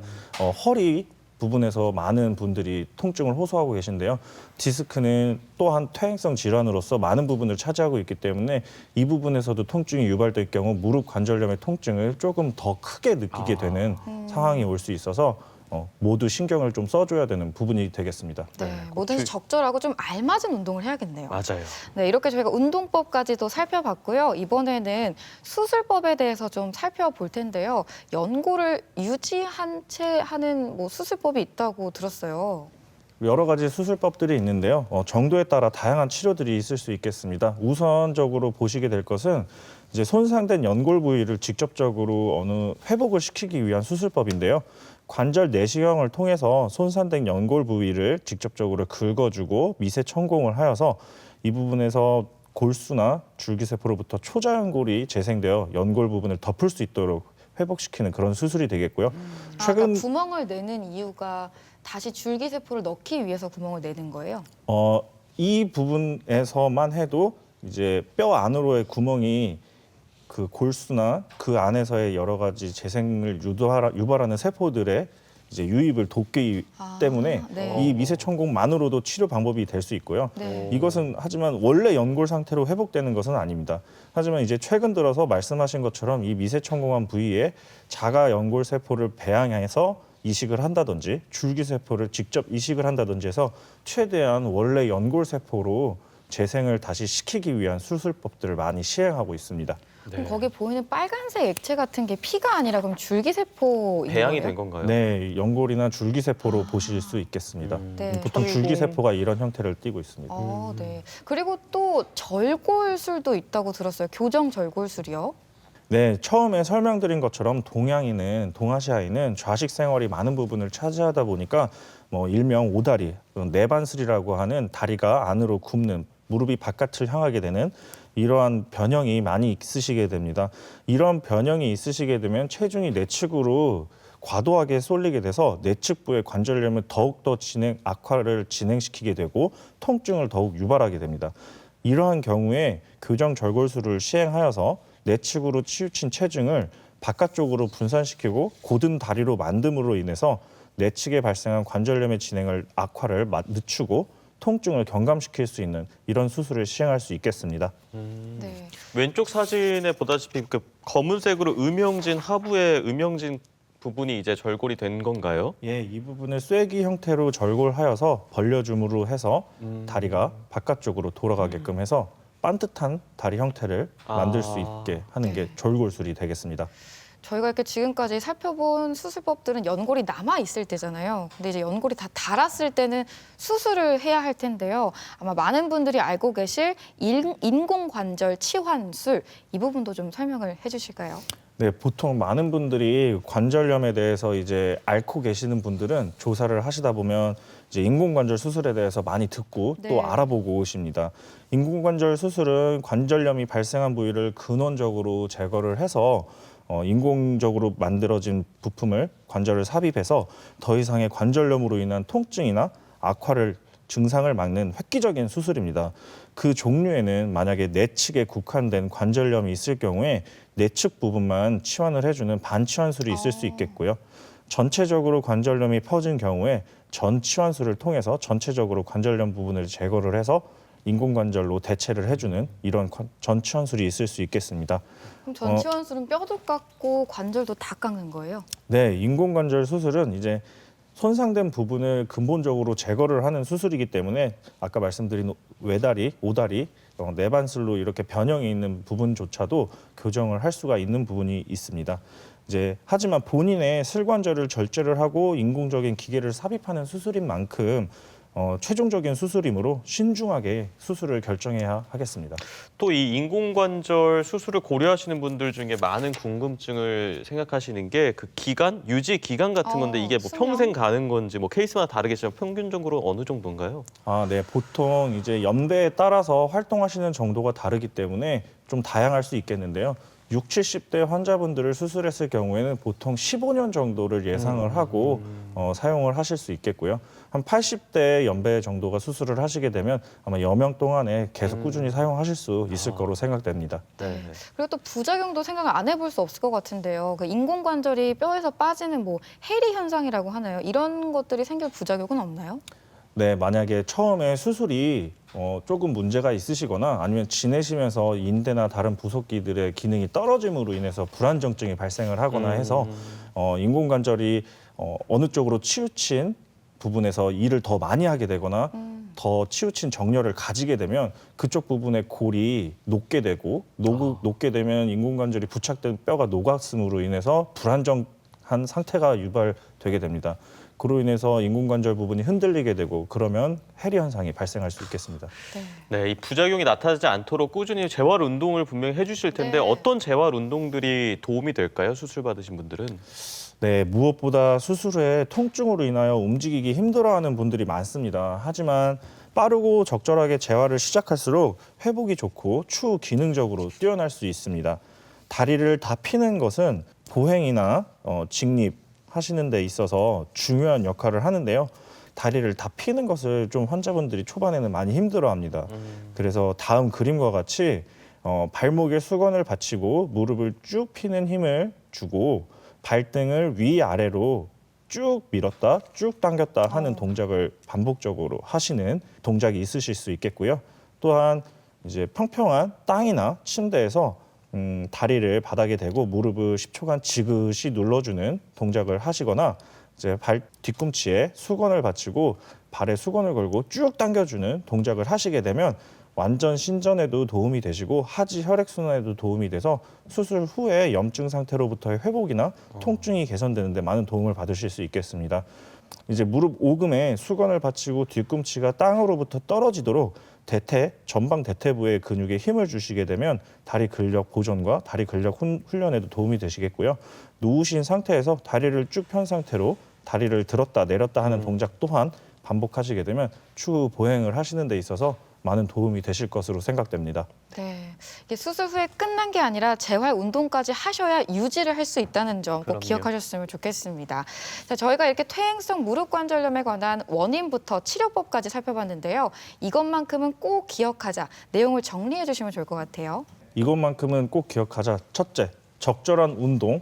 허리 부분에서 많은 분들이 통증을 호소하고 계신데요. 디스크는 또한 퇴행성 질환으로서 많은 부분을 차지하고 있기 때문에 이 부분에서도 통증이 유발될 경우 무릎 관절염의 통증을 조금 더 크게 느끼게 되는 상황이 올 수 있어서 모두 신경을 좀 써줘야 되는 부분이 되겠습니다. 네, 뭐든지 적절하고 좀 알맞은 운동을 해야겠네요. 맞아요. 네, 이렇게 저희가 운동법까지도 살펴봤고요. 이번에는 수술법에 대해서 좀 살펴볼 텐데요. 연골을 유지한 채 하는 뭐 수술법이 있다고 들었어요. 여러 가지 수술법들이 있는데요. 정도에 따라 다양한 치료들이 있을 수 있겠습니다. 우선적으로 보시게 될 것은 이제 손상된 연골 부위를 직접적으로 회복을 시키기 위한 수술법인데요. 관절 내시경을 통해서 손상된 연골 부위를 직접적으로 긁어주고 미세 천공을 하여서 이 부분에서 골수나 줄기세포로부터 초자연골이 재생되어 연골 부분을 덮을 수 있도록 회복시키는 그런 수술이 되겠고요. 그러니까 구멍을 내는 이유가 다시 줄기세포를 넣기 위해서 구멍을 내는 거예요? 이 부분에서만 해도 이제 뼈 안으로의 구멍이 그 골수나 그 안에서의 여러 가지 재생을 유발하는 세포들의 이제 유입을 돕기 때문에 네. 이 미세 천공만으로도 치료 방법이 될 수 있고요. 네. 이것은 하지만 원래 연골 상태로 회복되는 것은 아닙니다. 하지만 이제 최근 들어서 말씀하신 것처럼 이 미세 천공한 부위에 자가 연골 세포를 배양해서 이식을 한다든지 줄기세포를 직접 이식을 한다든지 해서 최대한 원래 연골 세포로 재생을 다시 시키기 위한 수술법들을 많이 시행하고 있습니다. 그럼 거기 보이는 빨간색 액체 같은 게 피가 아니라 그럼 줄기세포인 배양이 거예요? 된 건가요? 네, 연골이나 줄기세포로 보실 수 있겠습니다. 네, 보통 그리고- 줄기세포가 이런 형태를 띠고 있습니다. 네. 그리고 또 절골술도 있다고 들었어요. 교정 절골술이요? 네, 처음에 설명드린 것처럼 동아시아인은 좌식 생활이 많은 부분을 차지하다 보니까 일명 오다리, 내반슬이라고 하는 다리가 안으로 굽는 무릎이 바깥을 향하게 되는 이러한 변형이 많이 있으시게 됩니다. 이런 변형이 있으시게 되면 체중이 내측으로 과도하게 쏠리게 돼서 내측부의 관절염을 더욱더 악화를 진행시키게 되고 통증을 더욱 유발하게 됩니다. 이러한 경우에 교정 절골술을 시행하여서 내측으로 치우친 체중을 바깥쪽으로 분산시키고 곧은 다리로 만듦으로 인해서 내측에 발생한 관절염의 진행을 악화를 늦추고 통증을 경감시킬 수 있는 이런 수술을 시행할 수 있겠습니다. 네. 왼쪽 사진에 보다시피 그 검은색으로 음영진 하부의 음영진 부분이 이제 절골이 된 건가요? 예, 이 부분을 쐐기 형태로 절골하여서 벌려줌으로 해서 다리가 바깥쪽으로 돌아가게끔 해서 반듯한 다리 형태를 만들 수 있게 하는 게 절골술이 되겠습니다. 저희가 이렇게 지금까지 살펴본 수술법들은 연골이 남아 있을 때잖아요. 근데 이제 연골이 다 닳았을 때는 수술을 해야 할 텐데요. 아마 많은 분들이 알고 계실 인공관절 치환술 이 부분도 좀 설명을 해주실까요? 네, 보통 많은 분들이 관절염에 대해서 이제 앓고 계시는 분들은 조사를 하시다 보면 이제 인공관절 수술에 대해서 많이 듣고 네. 또 알아보고 오십니다. 인공관절 수술은 관절염이 발생한 부위를 근원적으로 제거를 해서 인공적으로 만들어진 부품을 관절을 삽입해서 더 이상의 관절염으로 인한 통증이나 악화를 증상을 막는 획기적인 수술입니다. 그 종류에는 만약에 내측에 국한된 관절염이 있을 경우에 내측 부분만 치환을 해주는 반치환술이 있을 수 있겠고요. 전체적으로 관절염이 퍼진 경우에 전치환술을 통해서 전체적으로 관절염 부분을 제거를 해서 인공관절로 대체를 해주는 이런 전치환술이 있을 수 있겠습니다. 그럼 전치환술은 뼈도 깎고 관절도 다 깎는 거예요? 네, 인공관절 수술은 이제 손상된 부분을 근본적으로 제거를 하는 수술이기 때문에 아까 말씀드린 외다리, 오다리, 내반슬로 이렇게 변형이 있는 부분조차도 교정을 할 수가 있는 부분이 있습니다. 이제 하지만 본인의 슬관절을 절제를 하고 인공적인 기계를 삽입하는 수술인 만큼 최종적인 수술이므로 신중하게 수술을 결정해야 하겠습니다. 또 이 인공관절 수술을 고려하시는 분들 중에 많은 궁금증을 생각하시는 게 그 기간, 유지 기간 같은 건데 이게 뭐 수명? 평생 가는 건지 뭐 케이스마다 다르겠지만 평균적으로 어느 정도인가요? 네, 보통 이제 연배에 따라서 활동하시는 정도가 다르기 때문에 좀 다양할 수 있겠는데요. 60, 70대 환자분들을 수술했을 경우에는 보통 15년 정도를 예상을 하고 사용을 하실 수 있겠고요. 한 80대 연배 정도가 수술을 하시게 되면 아마 여명 동안에 계속 꾸준히 사용하실 수 있을 거로 생각됩니다. 네. 그리고 또 부작용도 생각을 안 해볼 수 없을 것 같은데요. 그 인공관절이 뼈에서 빠지는 뭐 해리 현상이라고 하나요? 이런 것들이 생길 부작용은 없나요? 네, 만약에 처음에 수술이 조금 문제가 있으시거나 아니면 지내시면서 인대나 다른 부속기들의 기능이 떨어짐으로 인해서 불안정증이 발생을 하거나 해서 인공관절이 어느 쪽으로 치우친 부분에서 일을 더 많이 하게 되거나 더 치우친 정렬을 가지게 되면 그쪽 부분의 골이 녹게 되고 녹게 되면 인공관절이 부착된 뼈가 녹았음으로 인해서 불안정한 상태가 유발되게 됩니다. 그로 인해서 인공관절 부분이 흔들리게 되고 그러면 해리 현상이 발생할 수 있겠습니다. 네, 이 부작용이 나타나지 않도록 꾸준히 재활 운동을 분명히 해주실 텐데 네. 어떤 재활 운동들이 도움이 될까요? 수술 받으신 분들은? 네, 무엇보다 수술 후에 통증으로 인하여 움직이기 힘들어하는 분들이 많습니다. 하지만 빠르고 적절하게 재활을 시작할수록 회복이 좋고 추후 기능적으로 뛰어날 수 있습니다. 다리를 다 피는 것은 보행이나 직립 하시는 데 있어서 중요한 역할을 하는데요. 다리를 다 피는 것을 좀 환자분들이 초반에는 많이 힘들어합니다. 그래서 다음 그림과 같이 발목에 수건을 받치고 무릎을 쭉 피는 힘을 주고 발등을 위아래로 쭉 밀었다 쭉 당겼다 하는 동작을 반복적으로 하시는 동작이 있으실 수 있겠고요. 또한 이제 평평한 땅이나 침대에서 다리를 바닥에 대고 무릎을 10초간 지그시 눌러주는 동작을 하시거나 이제 발 뒤꿈치에 수건을 받치고 발에 수건을 걸고 쭉 당겨주는 동작을 하시게 되면 완전 신전에도 도움이 되시고 하지 혈액순환에도 도움이 돼서 수술 후에 염증 상태로부터의 회복이나 통증이 개선되는 데 많은 도움을 받으실 수 있겠습니다. 이제 무릎 오금에 수건을 받치고 뒤꿈치가 땅으로부터 떨어지도록 전방 대퇴부의 근육에 힘을 주시게 되면 다리 근력 보존과 다리 근력 훈련에도 도움이 되시겠고요. 누우신 상태에서 다리를 쭉 편 상태로 다리를 들었다 내렸다 하는 동작 또한 반복하시게 되면 추후 보행을 하시는 데 있어서 많은 도움이 되실 것으로 생각됩니다. 네, 이게 수술 후에 끝난 게 아니라 재활 운동까지 하셔야 유지를 할 수 있다는 점 꼭 그럼요. 기억하셨으면 좋겠습니다. 자, 저희가 이렇게 퇴행성 무릎 관절염에 관한 원인부터 치료법까지 살펴봤는데요. 이것만큼은 꼭 기억하자. 내용을 정리해 주시면 좋을 것 같아요. 이것만큼은 꼭 기억하자. 첫째, 적절한 운동.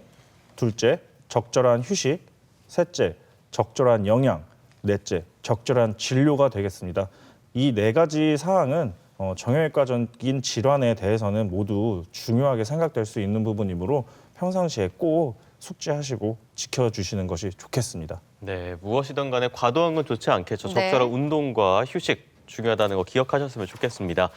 둘째, 적절한 휴식. 셋째, 적절한 영양. 넷째, 적절한 진료가 되겠습니다. 이 네 가지 사항은 정형외과적인 질환에 대해서는 모두 중요하게 생각될 수 있는 부분이므로 평상시에 꼭 숙지하시고 지켜주시는 것이 좋겠습니다. 네, 무엇이든 간에 과도한 건 좋지 않겠죠. 네. 적절한 운동과 휴식 중요하다는 거 기억하셨으면 좋겠습니다.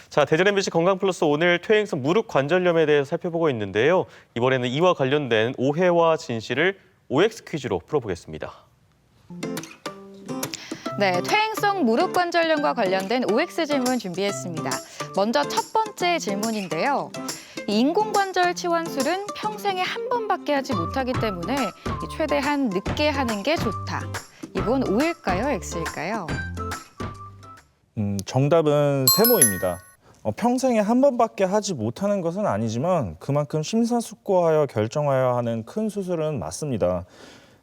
자, 대전 MBC 건강플러스 오늘 퇴행성 무릎 관절염에 대해서 살펴보고 있는데요. 이번에는 이와 관련된 오해와 진실을 OX 퀴즈로 풀어보겠습니다. 네, 퇴행성 무릎 관절염과 관련된 OX 질문 준비했습니다. 먼저 첫 번째 질문인데요. 이 인공관절 치환술은 평생에 한 번밖에 하지 못하기 때문에 최대한 늦게 하는 게 좋다. 이건 O일까요, X일까요? 정답은 세모입니다. 평생에 한 번밖에 하지 못하는 것은 아니지만 그만큼 심사숙고하여 결정하여야 하는 큰 수술은 맞습니다.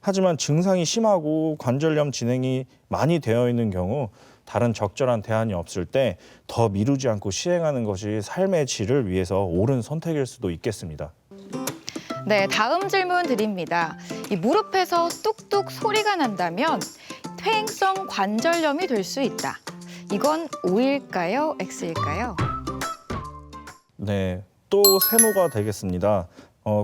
하지만 증상이 심하고 관절염 진행이 많이 되어 있는 경우 다른 적절한 대안이 없을 때 더 미루지 않고 시행하는 것이 삶의 질을 위해서 옳은 선택일 수도 있겠습니다. 네, 다음 질문 드립니다. 이 무릎에서 뚝뚝 소리가 난다면 퇴행성 관절염이 될 수 있다. 이건 O일까요, X일까요? 네, 또 세모가 되겠습니다.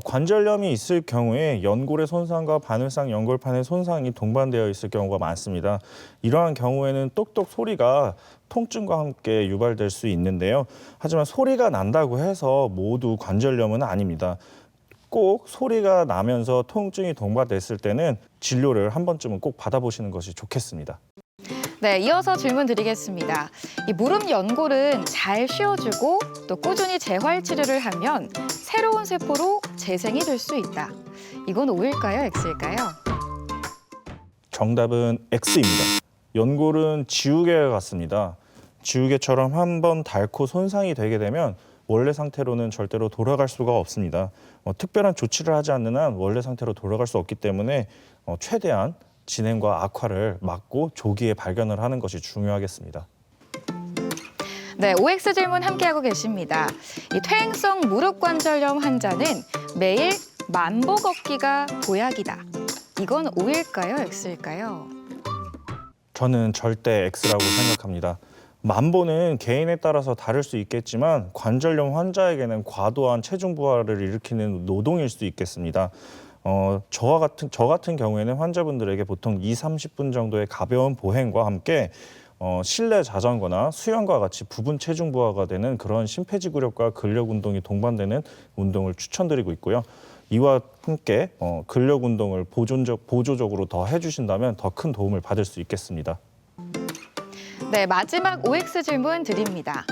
관절염이 있을 경우에 연골의 손상과 바늘상 연골판의 손상이 동반되어 있을 경우가 많습니다. 이러한 경우에는 똑똑 소리가 통증과 함께 유발될 수 있는데요. 하지만 소리가 난다고 해서 모두 관절염은 아닙니다. 꼭 소리가 나면서 통증이 동반됐을 때는 진료를 한 번쯤은 꼭 받아보시는 것이 좋겠습니다. 네, 이어서 질문 드리겠습니다. 이 무릎 연골은 잘 쉬어주고 또 꾸준히 재활 치료를 하면 새로운 세포로 재생이 될 수 있다. 이건 O일까요, X일까요? 정답은 X입니다. 연골은 지우개와 같습니다. 지우개처럼 한 번 닳고 손상이 되게 되면 원래 상태로는 절대로 돌아갈 수가 없습니다. 특별한 조치를 하지 않는 한 원래 상태로 돌아갈 수 없기 때문에 최대한 진행과 악화를 막고 조기에 발견을 하는 것이 중요하겠습니다. 네, OX 질문 함께하고 계십니다. 이 퇴행성 무릎 관절염 환자는 매일 만보 걷기가 도약이다. 이건 O일까요, X일까요? 저는 절대 X라고 생각합니다. 만보는 개인에 따라서 다를 수 있겠지만 관절염 환자에게는 과도한 체중 부하를 일으키는 노동일 수 있겠습니다. 저 같은 경우에는 환자분들에게 보통 20-30분 정도의 가벼운 보행과 함께 실내 자전거나 수영과 같이 부분 체중 부하가 되는 그런 심폐지구력과 근력 운동이 동반되는 운동을 추천드리고 있고요. 이와 함께 근력 운동을 보조적으로 더 해주신다면 더 큰 도움을 받을 수 있겠습니다. 네, 마지막 OX 질문 드립니다.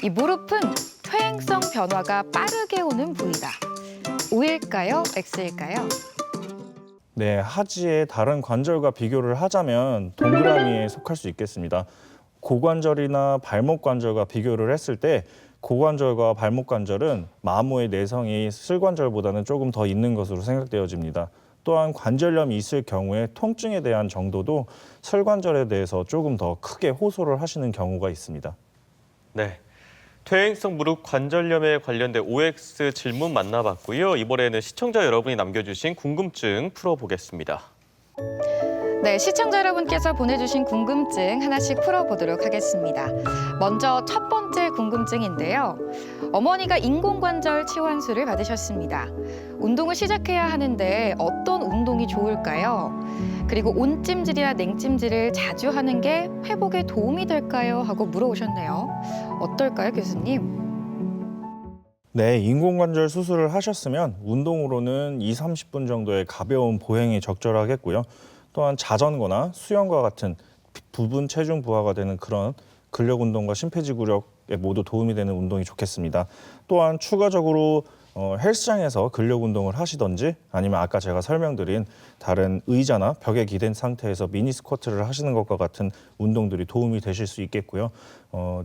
이 무릎은 퇴행성 변화가 빠르게 오는 부위다. O일까요, X일까요? 네, 하지의 다른 관절과 비교를 하자면 동그라미에 속할 수 있겠습니다. 고관절이나 발목 관절과 비교를 했을 때 고관절과 발목 관절은 마모의 내성이 슬관절보다는 조금 더 있는 것으로 생각되어집니다. 또한 관절염이 있을 경우에 통증에 대한 정도도 슬관절에 대해서 조금 더 크게 호소를 하시는 경우가 있습니다. 네. 퇴행성 무릎 관절염에 관련된 OX 질문 만나봤고요. 이번에는 시청자 여러분이 남겨주신 궁금증 풀어보겠습니다. 네, 시청자 여러분께서 보내주신 궁금증 하나씩 풀어보도록 하겠습니다. 먼저 첫 번째 궁금증인데요. 어머니가 인공관절 치환술을 받으셨습니다. 운동을 시작해야 하는데 어떤 운동이 좋을까요? 그리고 온찜질이나 냉찜질을 자주 하는 게 회복에 도움이 될까요? 하고 물어오셨네요. 어떨까요, 교수님? 네, 인공관절 수술을 하셨으면 운동으로는 20-30분 정도의 가벼운 보행이 적절하겠고요. 또한 자전거나 수영과 같은 부분 체중 부하가 되는 그런 근력 운동과 심폐지구력에 모두 도움이 되는 운동이 좋겠습니다. 또한 추가적으로 헬스장에서 근력 운동을 하시던지 아니면 아까 제가 설명드린 다른 의자나 벽에 기댄 상태에서 미니 스쿼트를 하시는 것과 같은 운동들이 도움이 되실 수 있겠고요.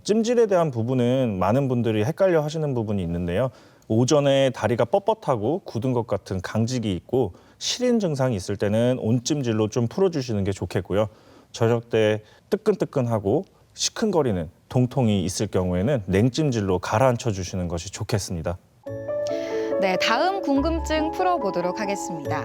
찜질에 대한 부분은 많은 분들이 헷갈려 하시는 부분이 있는데요. 오전에 다리가 뻣뻣하고 굳은 것 같은 강직이 있고 시린 증상이 있을 때는 온찜질로 좀 풀어주시는 게 좋겠고요. 저녁 때 뜨끈뜨끈하고 시큰거리는 통통이 있을 경우에는 냉찜질로 가라앉혀 주시는 것이 좋겠습니다. 네, 다음 궁금증 풀어보도록 하겠습니다.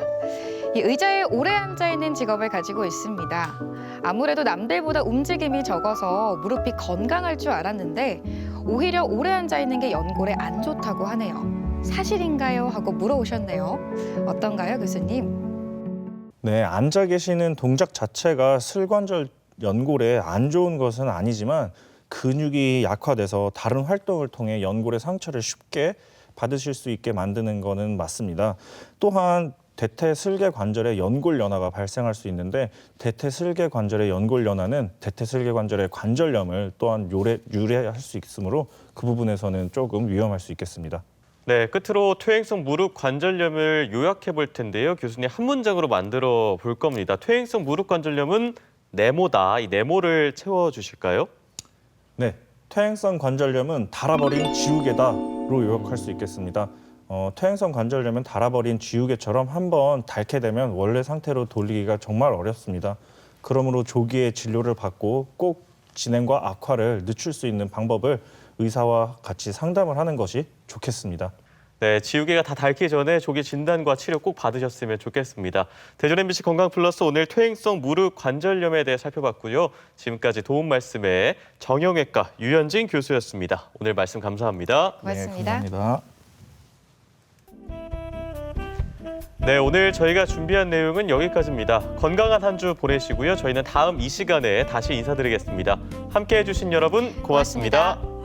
이 의자에 오래 앉아 있는 직업을 가지고 있습니다. 아무래도 남들보다 움직임이 적어서 무릎이 건강할 줄 알았는데 오히려 오래 앉아 있는 게 연골에 안 좋다고 하네요. 사실인가요? 하고 물어오셨네요. 어떤가요, 교수님? 네, 앉아 계시는 동작 자체가 슬관절 연골에 안 좋은 것은 아니지만 근육이 약화돼서 다른 활동을 통해 연골의 상처를 쉽게 받으실 수 있게 만드는 거는 맞습니다. 또한 대퇴슬개 관절에 연골 연화가 발생할 수 있는데 대퇴슬개 관절의 연골 연화는 대퇴슬개 관절의 관절염을 또한 유래할 수 있으므로 그 부분에서는 조금 위험할 수 있겠습니다. 네, 끝으로 퇴행성 무릎 관절염을 요약해 볼 텐데요. 교수님 한 문장으로 만들어 볼 겁니다. 퇴행성 무릎 관절염은 네모다. 이 네모를 채워주실까요? 네, 퇴행성 관절염은 닳아버린 지우개다로 요약할 수 있겠습니다. 퇴행성 관절염은 닳아버린 지우개처럼 한번 닳게 되면 원래 상태로 돌리기가 정말 어렵습니다. 그러므로 조기에 진료를 받고 꼭 진행과 악화를 늦출 수 있는 방법을 의사와 같이 상담을 하는 것이 좋겠습니다. 네, 지우개가 다 닳기 전에 조기 진단과 치료 꼭 받으셨으면 좋겠습니다. 대전 MBC 건강플러스 오늘 퇴행성 무릎 관절염에 대해 살펴봤고요. 지금까지 도움 말씀에 정형외과 유현진 교수였습니다. 오늘 말씀 감사합니다. 고맙습니다. 네, 감사합니다. 네, 오늘 저희가 준비한 내용은 여기까지입니다. 건강한 한 주 보내시고요. 저희는 다음 이 시간에 다시 인사드리겠습니다. 함께해 주신 여러분 고맙습니다.